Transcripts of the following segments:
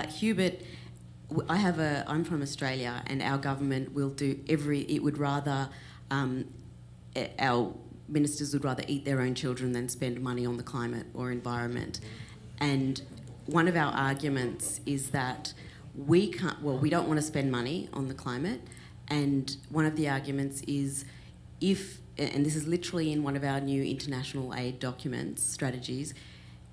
Hubert, I'm from Australia, and our government will do our ministers would rather eat their own children than spend money on the climate or environment. And one of our arguments is that we don't want to spend money on the climate, and one of the arguments is and this is literally in one of our new international aid documents, strategies,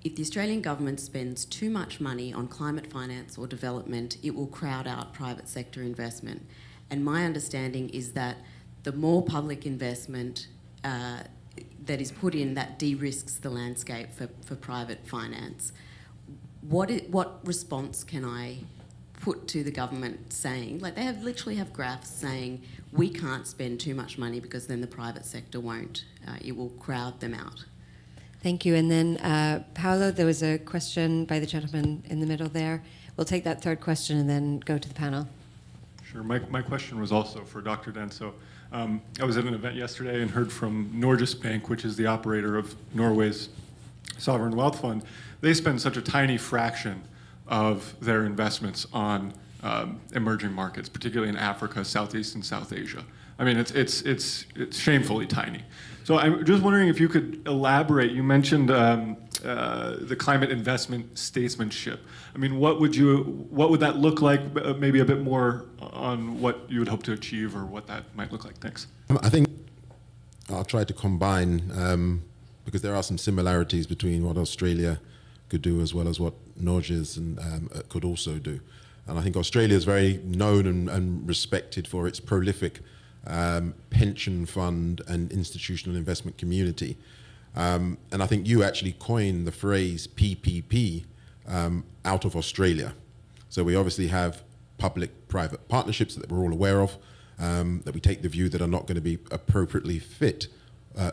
if the Australian government spends too much money on climate finance or development, it will crowd out private sector investment. And my understanding is that the more public investment that is put in, that de-risks the landscape for private finance. What response can I put to the government saying, like they literally have graphs saying we can't spend too much money because then the private sector won't, it will crowd them out. Thank you. And then Paolo, there was a question by the gentleman in the middle there. We'll take that third question and then go to the panel. Sure. My question was also for Dr. Danso. I was at an event yesterday and heard from Norges Bank, which is the operator of Norway's sovereign wealth fund. They spend such a tiny fraction of their investments on emerging markets, particularly in Africa, Southeast and South Asia. I mean, it's shamefully tiny. So I'm just wondering if you could elaborate. You mentioned the climate investment statesmanship. I mean, what would that look like? Maybe a bit more on what you would hope to achieve or what that might look like. Thanks. I think I'll try to combine because there are some similarities between what Australia could do as well as what Norges could also do. And I think Australia is very known and respected for its prolific pension fund and institutional investment community. And I think you actually coined the phrase PPP out of Australia. So we obviously have public-private partnerships that we're all aware of, that we take the view that are not going to be appropriately fit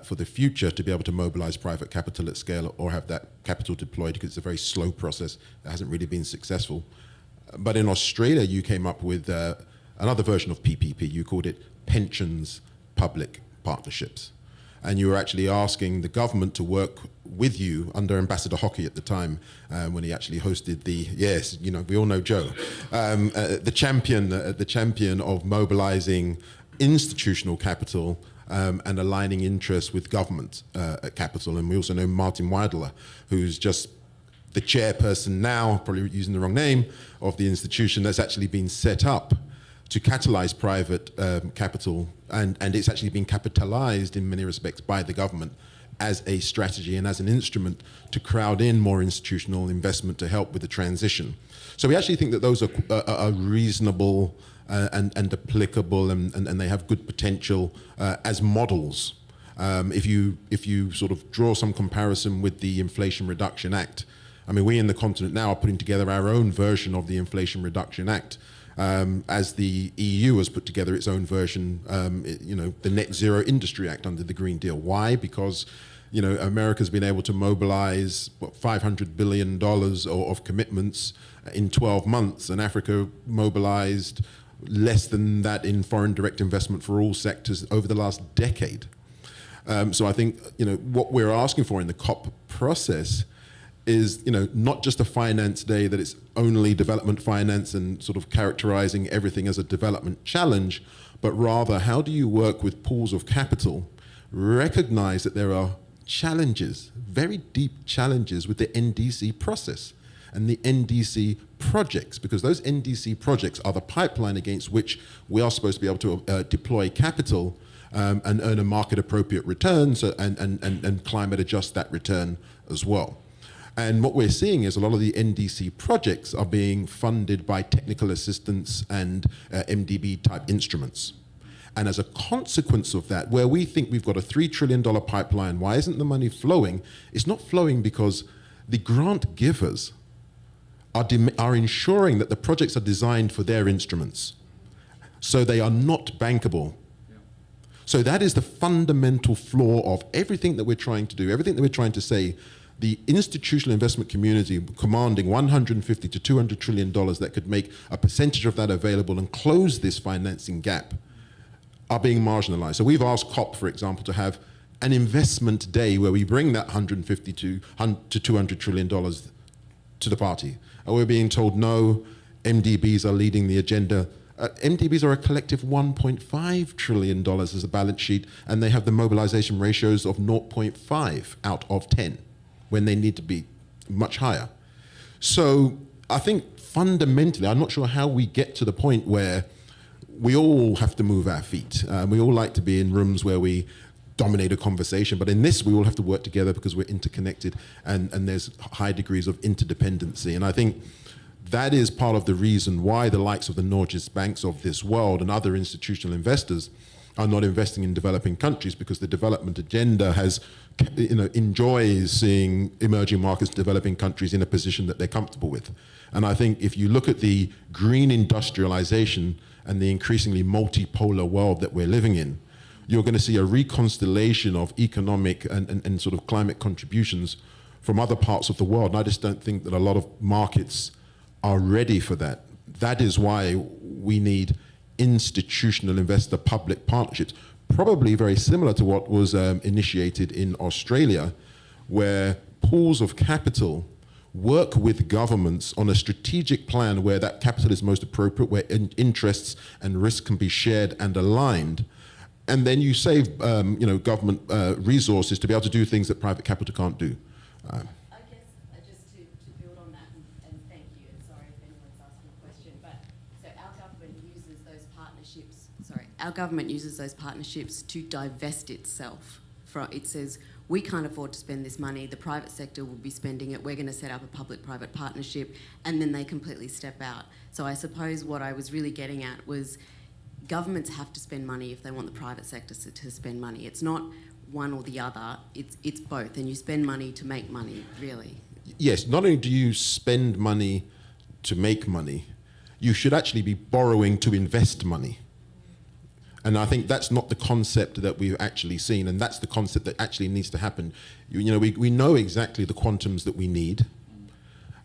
for the future to be able to mobilize private capital at scale or have that capital deployed, because it's a very slow process that hasn't really been successful. But in Australia, you came up with another version of PPP. You called it pensions public partnerships. And you were actually asking the government to work with you under Ambassador Hockey at the time, when he actually hosted we all know Joe, the champion of mobilizing institutional capital and aligning interests with government capital. And we also know Martin Weidler, who's just the chairperson now, probably using the wrong name, of the institution that's actually been set up to catalyze private capital, and it's actually been capitalized in many respects by the government as a strategy and as an instrument to crowd in more institutional investment to help with the transition. So we actually think that those are reasonable and applicable, and they have good potential as models. If you sort of draw some comparison with the Inflation Reduction Act, I mean, we in the continent now are putting together our own version of the Inflation Reduction Act, as the EU has put together its own version, the Net Zero Industry Act under the Green Deal. Why? Because America's been able to mobilize $500 billion of commitments in 12 months, and Africa mobilized less than that in foreign direct investment for all sectors over the last decade. So I think what we're asking for in the COP process is not just a finance day that it's only development finance and sort of characterizing everything as a development challenge, but rather how do you work with pools of capital, recognize that there are challenges, very deep challenges with the NDC process and the NDC projects, because those NDC projects are the pipeline against which we are supposed to be able to deploy capital and earn a market appropriate return, and climate adjust that return as well. And what we're seeing is a lot of the NDC projects are being funded by technical assistance and MDB type instruments. And as a consequence of that, where we think we've got a $3 trillion pipeline, why isn't the money flowing? It's not flowing because the grant givers are ensuring that the projects are designed for their instruments. So they are not bankable. So that is the fundamental flaw of everything that we're trying to do, everything that we're trying to say. The institutional investment community commanding $150 to $200 trillion that could make a percentage of that available and close this financing gap are being marginalized. So we've asked COP, for example, to have an investment day where we bring that $150 to $200 trillion to the party. we're being told no, MDBs are leading the agenda. MDBs are a collective $1.5 trillion as a balance sheet, and they have the mobilization ratios of 0.5 out of 10, when they need to be much higher. So I think fundamentally, I'm not sure how we get to the point where we all have to move our feet. We all like to be in rooms where we dominate a conversation, but in this we all have to work together because we're interconnected, and there's high degrees of interdependency. And I think that is part of the reason why the likes of the Norges banks of this world and other institutional investors are not investing in developing countries, because the development agenda has, enjoys seeing emerging markets, developing countries in a position that they're comfortable with. And I think if you look at the green industrialization and the increasingly multipolar world that we're living in, you're going to see a reconstellation of economic and sort of climate contributions from other parts of the world. And I just don't think that a lot of markets are ready for that. That is why we need institutional investor-public partnerships, probably very similar to what was initiated in Australia, where pools of capital work with governments on a strategic plan where that capital is most appropriate, where interests and risks can be shared and aligned. And then you save government resources to be able to do things that private capital can't do. I guess just to build on that, and thank you, and sorry if anyone's asking a question, but so our government uses those partnerships to divest itself. It says, we can't afford to spend this money, the private sector will be spending it, we're going to set up a public-private partnership, and then they completely step out. So I suppose what I was really getting at was, governments have to spend money if they want the private sector to spend money. It's not one or the other, it's both, and you spend money to make money, really. Yes, not only do you spend money to make money, you should actually be borrowing to invest money. And I think that's not the concept that we've actually seen, and that's the concept that actually needs to happen. We know exactly the quantums that we need,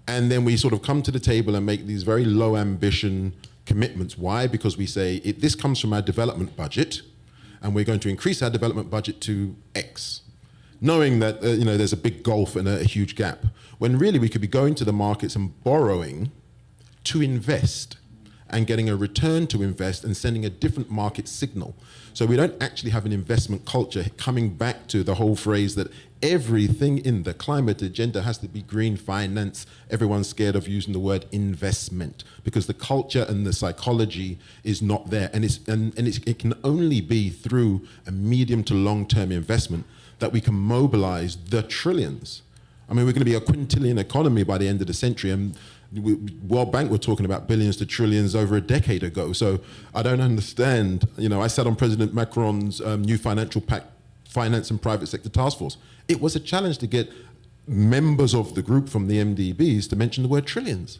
and then we sort of come to the table and make these very low ambition commitments. Why? Because we say, this comes from our development budget, and we're going to increase our development budget to X, knowing that there's a big gulf and a huge gap, when really we could be going to the markets and borrowing to invest and getting a return to invest and sending a different market signal. So we don't actually have an investment culture, coming back to the whole phrase that everything in the climate agenda has to be green finance. Everyone's scared of using the word investment because the culture and the psychology is not there. And it can only be through a medium to long-term investment that we can mobilize the trillions. I mean, we're going to be a quintillion economy by the end of the century, and World Bank were talking about billions to trillions over a decade ago. So I don't understand. I sat on President Macron's new financial pact, finance and private sector task force. It was a challenge to get members of the group from the MDBs to mention the word trillions.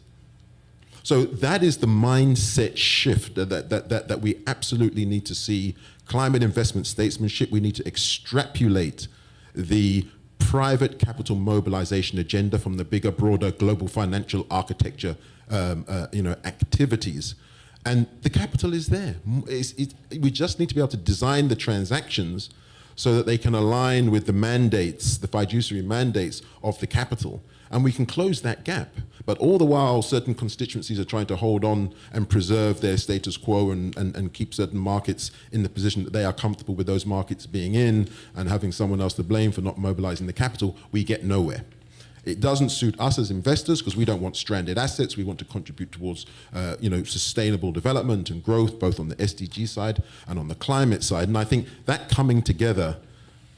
So that is the mindset shift that we absolutely need to see. Climate investment statesmanship, we need to extrapolate the private capital mobilization agenda from the bigger, broader global financial architecture activities. And the capital is there. We just need to be able to design the transactions so that they can align with the mandates, the fiduciary mandates of the capital, and we can close that gap. But all the while, certain constituencies are trying to hold on and preserve their status quo and keep certain markets in the position that they are comfortable with those markets being in, and having someone else to blame for not mobilizing the capital. We get nowhere. It doesn't suit us as investors because we don't want stranded assets. We want to contribute towards sustainable development and growth, both on the SDG side and on the climate side. And I think that coming together,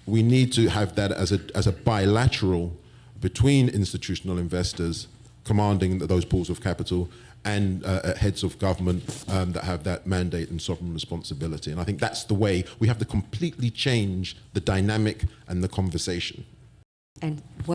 we need to have that as a bilateral between institutional investors commanding those pools of capital and heads of government that have that mandate and sovereign responsibility. And I think that's the way we have to completely change the dynamic and the conversation. And